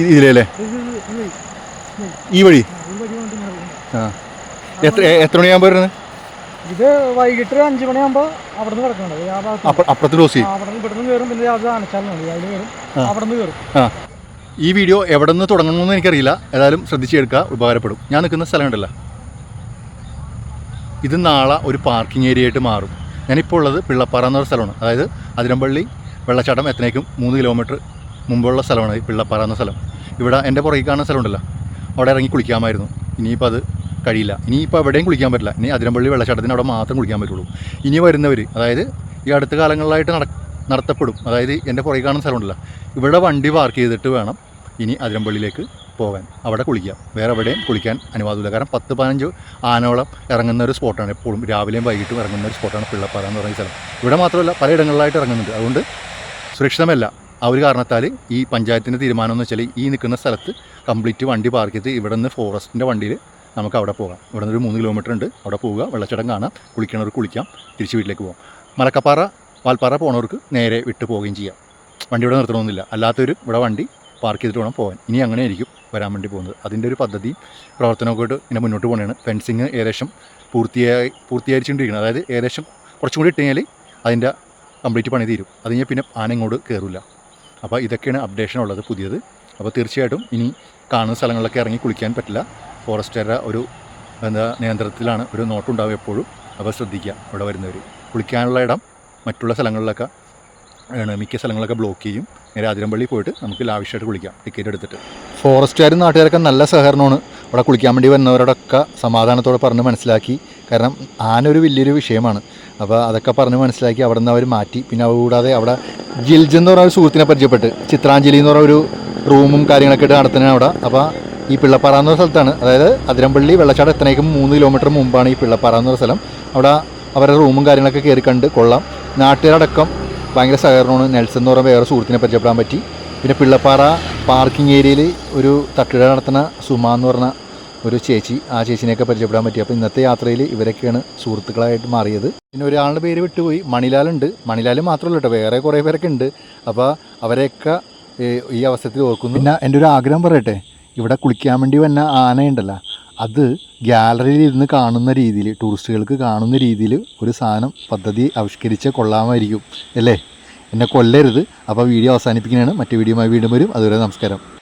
ഇതിലേ ഈ വഴി ആ എത്ര മണിയാകുമ്പോൾ വരുന്നത്? ഇത് വൈകിട്ട് 5 മണിയാകുമ്പോൾ അവിടെ നിന്ന് കിടക്കുന്നുണ്ട്. അപ്പുറത്ത് ക്രോസ് ചെയ്യും. ഇവിടുന്ന് കയറും, പിന്നെ അത് ആനച്ചാലും മതി, അതിൽ കയറും, അവിടെ നിന്ന് കയറും. ആ ഈ വീഡിയോ എവിടെ നിന്ന് തുടങ്ങണമെന്ന് എനിക്കറിയില്ല, ഏതായാലും ശ്രദ്ധിച്ചെടുക്കുക, ഉപകാരപ്പെടും. ഞാൻ നിൽക്കുന്ന സ്ഥലമുണ്ടല്ലോ, ഇത് നാളെ ഒരു പാർക്കിംഗ് ഏരിയ ആയിട്ട് മാറും. ഞാനിപ്പോൾ ഉള്ളത് പിള്ളപ്പാറ എന്നൊരു സ്ഥലമാണ്. അതായത് അതിരമ്പള്ളി വെള്ളച്ചാട്ടം എത്തനേക്കും 3 കിലോമീറ്റർ മുമ്പുള്ള സ്ഥലമാണ് ഈ പിള്ളപ്പാറ എന്ന സ്ഥലം. ഇവിടെ എൻ്റെ പുറകെ കാണുന്ന സ്ഥലമുണ്ടല്ലോ, അവിടെ ഇറങ്ങി കുളിക്കാമായിരുന്നു. ഇനിയിപ്പോൾ അത് കഴിയില്ല. ഇനിയിപ്പോൾ എവിടെയും കുളിക്കാൻ പറ്റില്ല. ഇനി അതിരമ്പള്ളി വെള്ളച്ചാട്ടത്തിന് അവിടെ മാത്രം കുളിക്കാൻ പറ്റുള്ളൂ. ഇനി വരുന്നവർ, അതായത് ഈ അടുത്ത കാലങ്ങളിലായിട്ട് നടത്തപ്പെടും. അതായത് എൻ്റെ പുറകെ കാണുന്ന സ്ഥലമുണ്ടല്ലോ, ഇവിടെ വണ്ടി പാർക്ക് ചെയ്തിട്ട് വേണം ഇനി അതിരമ്പള്ളിയിലേക്ക് പോകാൻ. അവിടെ കുളിക്കാം, വേറെ എവിടെയും കുളിക്കാൻ അനുവാദമില്ല. കാരണം 10-15 ആനോളം ഇറങ്ങുന്ന ഒരു സ്പോട്ടാണ്. എപ്പോഴും രാവിലെയും വൈകിട്ടും ഇറങ്ങുന്ന ഒരു സ്പോട്ടാണ് പിള്ളപ്പാറ എന്ന് പറയുന്ന സ്ഥലം. ഇവിടെ മാത്രമല്ല, പലയിടങ്ങളിലായിട്ട് ഇറങ്ങുന്നുണ്ട്. അതുകൊണ്ട് സുരക്ഷിതമല്ല. ആ ഒരു കാരണത്താൽ ഈ പഞ്ചായത്തിൻ്റെ തീരുമാനം എന്ന് വെച്ചാൽ ഈ നിൽക്കുന്ന സ്ഥലത്ത് കംപ്ലീറ്റ് വണ്ടി പാർക്ക് ചെയ്ത് ഇവിടെ നിന്ന് ഫോറസ്റ്റിൻ്റെ വണ്ടിയിൽ നമുക്ക് അവിടെ പോകാം. ഇവിടെ നിന്നൊരു 3 കിലോമീറ്റർ ഉണ്ട്, അവിടെ പോവുക, വെള്ളച്ചാട്ടം കാണാം, കുളിക്കണവർക്ക് കുളിക്കാം, തിരിച്ച് വീട്ടിലേക്ക് പോകാം. മലക്കപ്പാറ വാൽപ്പാറ പോണവർക്ക് നേരെ വിട്ട് പോവുകയും ചെയ്യാം. വണ്ടി ഇവിടെ നിർത്തണമെന്നില്ല. അല്ലാത്തവർ ഇവിടെ വണ്ടി പാർക്ക് ചെയ്തിട്ട് വേണം പോകാൻ. ഇനി അങ്ങനെ ആയിരിക്കും വരാൻ വേണ്ടി പോകുന്നത്. അതിൻ്റെ ഒരു പദ്ധതി പ്രവർത്തനമൊക്കെ ആയിട്ട് ഇങ്ങനെ മുന്നോട്ട് പോകുന്നതാണ്. ഫെൻസിങ് ഏകദേശം പൂർത്തീകരിച്ചുകൊണ്ടിരിക്കുന്നത്. അതായത് ഏകദേശം കുറച്ചും കൂടി ഇട്ട് കഴിഞ്ഞാൽ അതിൻ്റെ കംപ്ലീറ്റ് പണി തീരും. അത് കഴിഞ്ഞാൽ പിന്നെ ആന ഇങ്ങോട്ട് കയറില്ല. അപ്പോൾ ഇതൊക്കെയാണ് അപ്ഡേഷൻ ഉള്ളത് പുതിയത്. അപ്പോൾ തീർച്ചയായിട്ടും ഇനി കാണുന്ന സ്ഥലങ്ങളിലൊക്കെ ഇറങ്ങി കുളിക്കാൻ പറ്റില്ല. ഫോറസ്റ്റുകാരുടെ ഒരു നിയന്ത്രണത്തിലാണ് ഒരു നോട്ടുണ്ടാവും എപ്പോഴും. അപ്പോൾ ശ്രദ്ധിക്കുക, ഇവിടെ വരുന്നവർ കുളിക്കാനുള്ള ഇടം മറ്റുള്ള സ്ഥലങ്ങളിലൊക്കെ മിക്ക സ്ഥലങ്ങളൊക്കെ ബ്ലോക്ക് ചെയ്യും. നേരെ അതിരമ്പള്ളി പോയിട്ട് നമുക്ക് ലാവിഷായിട്ട് കുളിക്കാം ടിക്കറ്റ് എടുത്തിട്ട്. ഫോറസ്റ്റുകാരും നാട്ടുകാരൊക്കെ നല്ല സഹകരണമാണ്. അവിടെ കുളിക്കാൻ വേണ്ടി വരുന്നവരോടൊക്കെ സമാധാനത്തോടെ പറഞ്ഞ് മനസ്സിലാക്കി. കാരണം ആന ഒരു വലിയൊരു വിഷയമാണ്. അപ്പോൾ അതൊക്കെ പറഞ്ഞ് മനസ്സിലാക്കി അവിടെ നിന്ന് അവർ മാറ്റി. പിന്നെ കൂടാതെ അവിടെ ജിൽജ് എന്ന് പറഞ്ഞ ഒരു സുഹൃത്തിനെ പരിചയപ്പെട്ട് ചിത്രാഞ്ജലി എന്ന് പറഞ്ഞ ഒരു റൂമും കാര്യങ്ങളൊക്കെ ഇട്ട് നടത്തുന്നതാണ് അവിടെ. അപ്പോൾ ഈ പിള്ളപ്പാറ എന്നൊരു സ്ഥലത്താണ്, അതായത് അതിരമ്പള്ളി വെള്ളച്ചാട്ടം എത്തനേക്കും 3 കിലോമീറ്റർ മുമ്പാണ് ഈ പിള്ളപ്പാറ എന്നൊരു സ്ഥലം. അവിടെ അവരുടെ റൂമും കാര്യങ്ങളൊക്കെ കയറി കണ്ട് കൊള്ളാം. നാട്ടുകാരടക്കം ഭയങ്കര സഹകരണമാണ്. നെൽസൺ എന്ന് പറയുന്ന വേറെ സുഹൃത്തിനെ പരിചയപ്പെടാൻ പറ്റി. പിന്നെ പിള്ളപ്പാറ പാർക്കിംഗ് ഏരിയയിൽ ഒരു തട്ടുകട നടത്തുന്ന സുമ എന്ന് പറഞ്ഞ ഒരു ചേച്ചി, ആ ചേച്ചിനെയൊക്കെ പരിചയപ്പെടാൻ പറ്റി. അപ്പോൾ ഇന്നത്തെ യാത്രയിൽ ഇവരൊക്കെയാണ് സുഹൃത്തുക്കളായിട്ട് മാറിയത്. പിന്നെ ഒരാളുടെ പേര് വിട്ടുപോയി, മണിലാലുണ്ട്. മണിലാൽ മാത്രമല്ല കേട്ടോ, വേറെ കുറേ പേരൊക്കെ ഉണ്ട്. അപ്പോൾ അവരെയൊക്കെ ഈ അവസരത്തിൽ ഓർക്കുന്നു. പിന്നെ എൻ്റെ ഒരു ആഗ്രഹം പറയട്ടെ, ഇവിടെ കുളിക്കാൻ വേണ്ടി വന്ന ആനയുണ്ടല്ലോ, അത് ഗ്യാലറിയിൽ ഇരുന്ന് കാണുന്ന രീതിയിൽ, ടൂറിസ്റ്റുകൾക്ക് കാണുന്ന രീതിയിൽ ഒരു സാധനം പദ്ധതി ആവിഷ്കരിച്ച് കൊള്ളാമായിരിക്കും അല്ലേ? എന്നെ കൊല്ലരുത്. അപ്പോൾ വീഡിയോ അവസാനിപ്പിക്കുന്നതാണ്. മറ്റു വീഡിയോയുമായി വീണ്ടും വരും. അതുവരെ നമസ്കാരം.